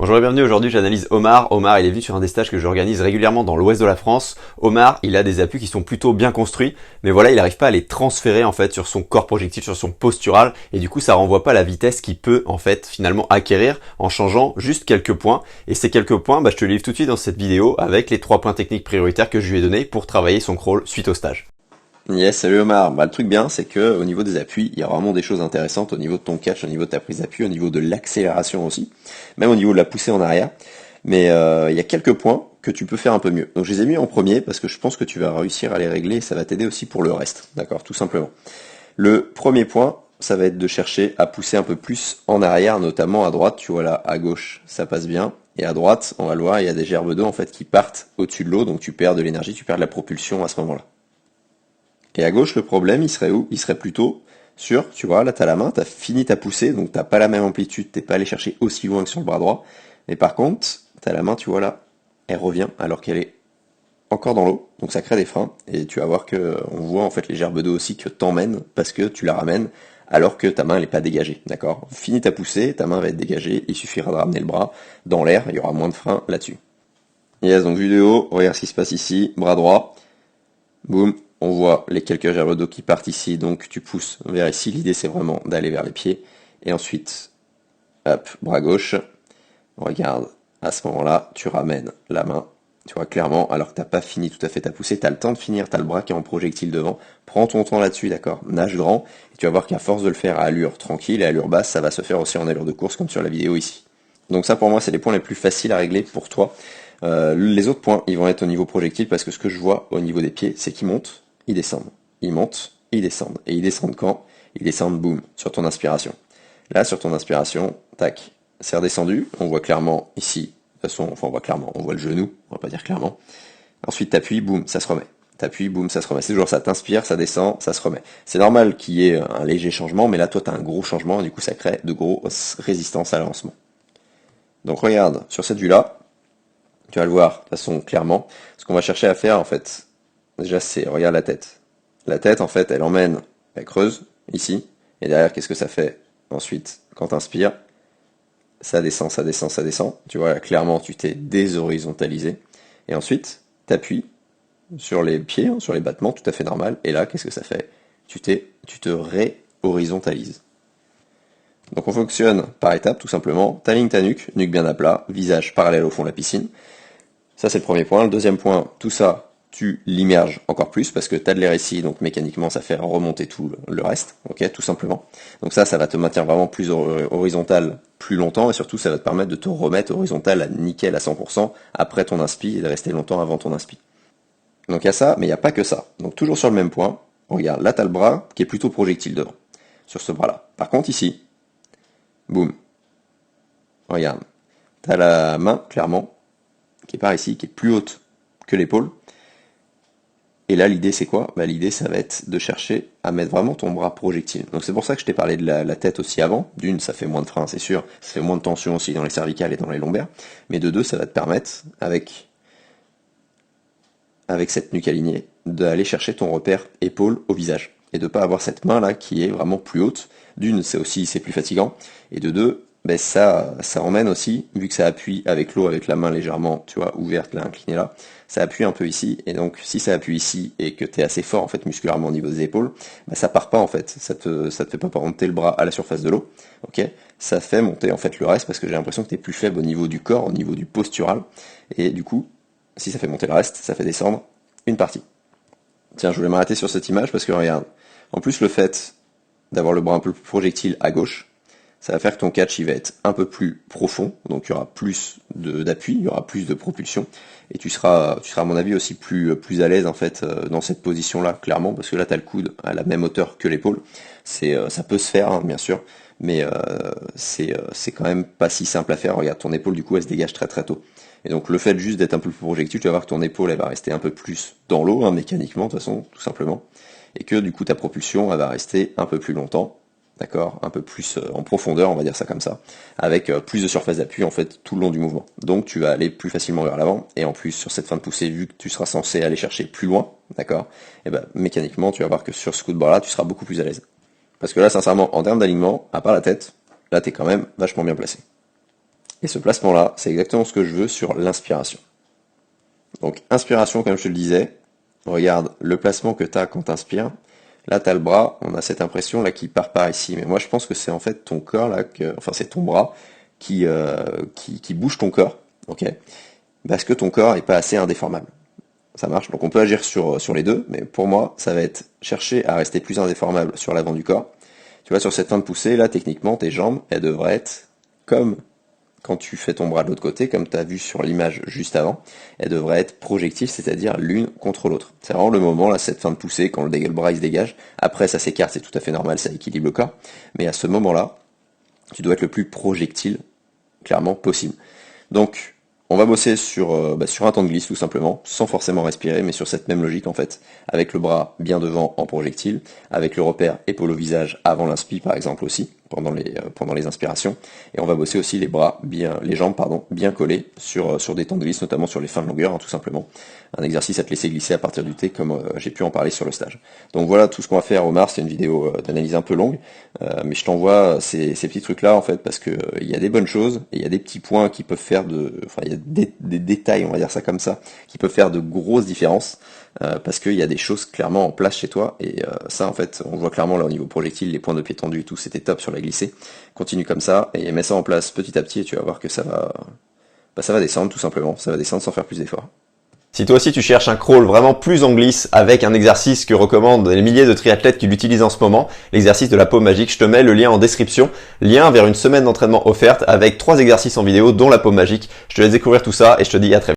Bonjour et bienvenue, aujourd'hui j'analyse Omar. Omar il est venu sur un des stages que j'organise régulièrement dans l'ouest de la France. Omar il a des appuis qui sont plutôt bien construits, mais voilà il n'arrive pas à les transférer en fait sur son corps projectile, sur son postural, et du coup ça renvoie pas la vitesse qu'il peut en fait finalement acquérir en changeant juste quelques points. Et ces quelques points, je te les livre tout de suite dans cette vidéo avec les 3 points techniques prioritaires que je lui ai donnés pour travailler son crawl suite au stage. Yes, salut Omar. Le truc bien, c'est que au niveau des appuis, il y a vraiment des choses intéressantes au niveau de ton catch, au niveau de ta prise d'appui, au niveau de l'accélération aussi, même au niveau de la poussée en arrière. Mais il y a quelques points que tu peux faire un peu mieux. Donc je les ai mis en premier parce que je pense que tu vas réussir à les régler et ça va t'aider aussi pour le reste. D'accord, tout simplement. Le premier point, ça va être de chercher à pousser un peu plus en arrière, notamment à droite. Tu vois là, à gauche, ça passe bien. Et à droite, on va le voir, il y a des gerbes d'eau en fait qui partent au-dessus de l'eau, donc tu perds de l'énergie, tu perds de la propulsion à ce moment-là. Et à gauche, le problème, il serait où? Il serait plutôt sur, tu vois, là t'as la main, t'as fini ta poussée, donc t'as pas la même amplitude, t'es pas allé chercher aussi loin que sur le bras droit. Mais par contre, t'as la main, tu vois là, elle revient alors qu'elle est encore dans l'eau, donc ça crée des freins, et tu vas voir que on voit en fait les gerbes d'eau aussi que t'emmènent, parce que tu la ramènes, alors que ta main elle est pas dégagée, d'accord? Finis ta poussée, ta main va être dégagée, il suffira de ramener le bras dans l'air, il y aura moins de freins là-dessus. Yes, donc vue de haut, regarde ce qui se passe ici, bras droit, boum, on voit les quelques gerbes d'eau qui partent ici, donc tu pousses vers ici. L'idée c'est vraiment d'aller vers les pieds. Et ensuite, hop, bras gauche. Regarde, à ce moment-là, tu ramènes la main. Tu vois clairement, alors que t'as pas fini tout à fait ta poussée, t'as le temps de finir, t'as le bras qui est en projectile devant. Prends ton temps là-dessus, d'accord? Nage grand, et tu vas voir qu'à force de le faire à allure tranquille et à allure basse, ça va se faire aussi en allure de course comme sur la vidéo ici. Donc ça pour moi c'est les points les plus faciles à régler pour toi. Les autres points, ils vont être au niveau projectile parce que ce que je vois au niveau des pieds, c'est qu'ils montent, ils descendent. Ils montent, ils descendent. Et ils descendent quand? Ils descendent, boum, sur ton inspiration. Là, sur ton inspiration, tac, c'est redescendu. On voit clairement ici, de toute façon, enfin on voit clairement, on voit le genou, on va pas dire clairement. Ensuite, t'appuies, boum, ça se remet. T'appuies, boum, ça se remet. C'est toujours ça, t'inspires, ça descend, ça se remet. C'est normal qu'il y ait un léger changement, mais là, toi, t'as un gros changement, et du coup, ça crée de grosses résistances à l'avancement. Donc regarde, sur cette vue-là, tu vas le voir de toute façon clairement. Ce qu'on va chercher à faire en fait, déjà c'est, regarde la tête. La tête en fait, elle emmène, elle creuse ici, et derrière qu'est-ce que ça fait? Ensuite, quand tu inspires, ça descend, ça descend, ça descend. Tu vois, là, clairement tu t'es déshorizontalisé. Et ensuite, t'appuies sur les pieds, sur les battements, tout à fait normal. Et là, qu'est-ce que ça fait? Tu te réhorizontalises. Donc on fonctionne par étapes tout simplement. T'alignes ta nuque bien à plat, visage parallèle au fond de la piscine. Ça, c'est le premier point. Le deuxième point, tout ça, tu l'immerges encore plus parce que tu as de l'air ici, donc mécaniquement, ça fait remonter tout le reste, ok, tout simplement. Donc ça va te maintenir vraiment plus horizontal plus longtemps et surtout, ça va te permettre de te remettre horizontal à nickel à 100% après ton inspi et de rester longtemps avant ton inspi. Donc il y a ça, mais il n'y a pas que ça. Donc toujours sur le même point, regarde, là, tu as le bras qui est plutôt projectile devant, sur ce bras-là. Par contre, ici, boum, regarde, tu as la main, clairement, qui est par ici, qui est plus haute que l'épaule. Et là, l'idée, c'est quoi? L'idée, ça va être de chercher à mettre vraiment ton bras projectile. Donc c'est pour ça que je t'ai parlé de la tête aussi avant. D'une, ça fait moins de frein, c'est sûr. Ça fait moins de tension aussi dans les cervicales et dans les lombaires. Mais de deux, ça va te permettre, avec cette nuque alignée, d'aller chercher ton repère épaule au visage. Et de pas avoir cette main-là qui est vraiment plus haute. D'une, c'est plus fatigant. Et de deux, ça emmène aussi, vu que ça appuie avec l'eau, avec la main légèrement, tu vois, ouverte, là, inclinée là, ça appuie un peu ici, et donc si ça appuie ici, et que tu es assez fort, en fait, musculairement au niveau des épaules, ça part pas, en fait, ça te fait pas monter le bras à la surface de l'eau, ok? Ça fait monter, en fait, le reste, parce que j'ai l'impression que tu es plus faible au niveau du corps, au niveau du postural, et du coup, si ça fait monter le reste, ça fait descendre une partie. Tiens, je voulais m'arrêter sur cette image, parce que regarde, en plus le fait d'avoir le bras un peu plus projectile à gauche, ça va faire que ton catch il va être un peu plus profond, donc il y aura plus d'appui, il y aura plus de propulsion, et tu seras à mon avis aussi plus à l'aise en fait dans cette position-là, clairement, parce que là tu as le coude à la même hauteur que l'épaule. Ça peut se faire, hein, bien sûr, mais c'est quand même pas si simple à faire. Regarde, ton épaule du coup elle se dégage très très tôt. Et donc le fait juste d'être un peu plus projectile, tu vas voir que ton épaule elle va rester un peu plus dans l'eau, hein, mécaniquement de toute façon, tout simplement, et que du coup ta propulsion elle va rester un peu plus longtemps. D'accord, un peu plus en profondeur, on va dire ça comme ça, avec plus de surface d'appui en fait tout le long du mouvement. Donc tu vas aller plus facilement vers l'avant, et en plus sur cette fin de poussée, vu que tu seras censé aller chercher plus loin, d'accord, et mécaniquement tu vas voir que sur ce coup de barre là, tu seras beaucoup plus à l'aise. Parce que là, sincèrement, en termes d'alignement, à part la tête, là t'es quand même vachement bien placé. Et ce placement-là, c'est exactement ce que je veux sur l'inspiration. Donc inspiration, comme je te le disais, regarde le placement que tu as quand tu inspires. Là, tu as le bras, on a cette impression là qui part par ici. Mais moi, je pense que c'est en fait ton corps, là, enfin c'est ton bras qui bouge ton corps, ok? Parce que ton corps n'est pas assez indéformable. Ça marche, donc on peut agir sur les deux, mais pour moi, ça va être chercher à rester plus indéformable sur l'avant du corps. Tu vois, sur cette fin de poussée, là, techniquement, tes jambes, elles devraient être comme quand tu fais ton bras de l'autre côté, comme tu as vu sur l'image juste avant, elles devraient être projectives, c'est-à-dire l'une contre l'autre. C'est vraiment le moment, là, cette fin de poussée, quand le bras il se dégage. Après, ça s'écarte, c'est tout à fait normal, ça équilibre le corps. Mais à ce moment-là, tu dois être le plus projectile, clairement, possible. Donc, on va bosser sur un temps de glisse tout simplement, sans forcément respirer, mais sur cette même logique en fait, avec le bras bien devant en projectile, avec le repère épaule au visage avant l'inspi par exemple aussi, pendant les inspirations, et on va bosser aussi les jambes bien collées sur des temps de glisse, notamment sur les fins de longueur, hein, tout simplement. Un exercice à te laisser glisser à partir du T comme j'ai pu en parler sur le stage. Donc voilà tout ce qu'on va faire Omar, c'est une vidéo d'analyse un peu longue, mais je t'envoie ces petits trucs là en fait parce que il y a des bonnes choses et il y a des petits points qui peuvent faire il y a des détails, on va dire ça comme ça, qui peuvent faire de grosses différences parce qu'il y a des choses clairement en place chez toi et ça en fait on voit clairement là au niveau projectile, les points de pied tendus et tout, c'était top sur la glissée. Continue comme ça et mets ça en place petit à petit et tu vas voir que ça va descendre tout simplement, ça va descendre sans faire plus d'efforts. Si toi aussi tu cherches un crawl vraiment plus en glisse avec un exercice que recommandent les milliers de triathlètes qui l'utilisent en ce moment, l'exercice de la paume magique, je te mets le lien en description, lien vers une semaine d'entraînement offerte avec 3 exercices en vidéo dont la paume magique. Je te laisse découvrir tout ça et je te dis à très vite.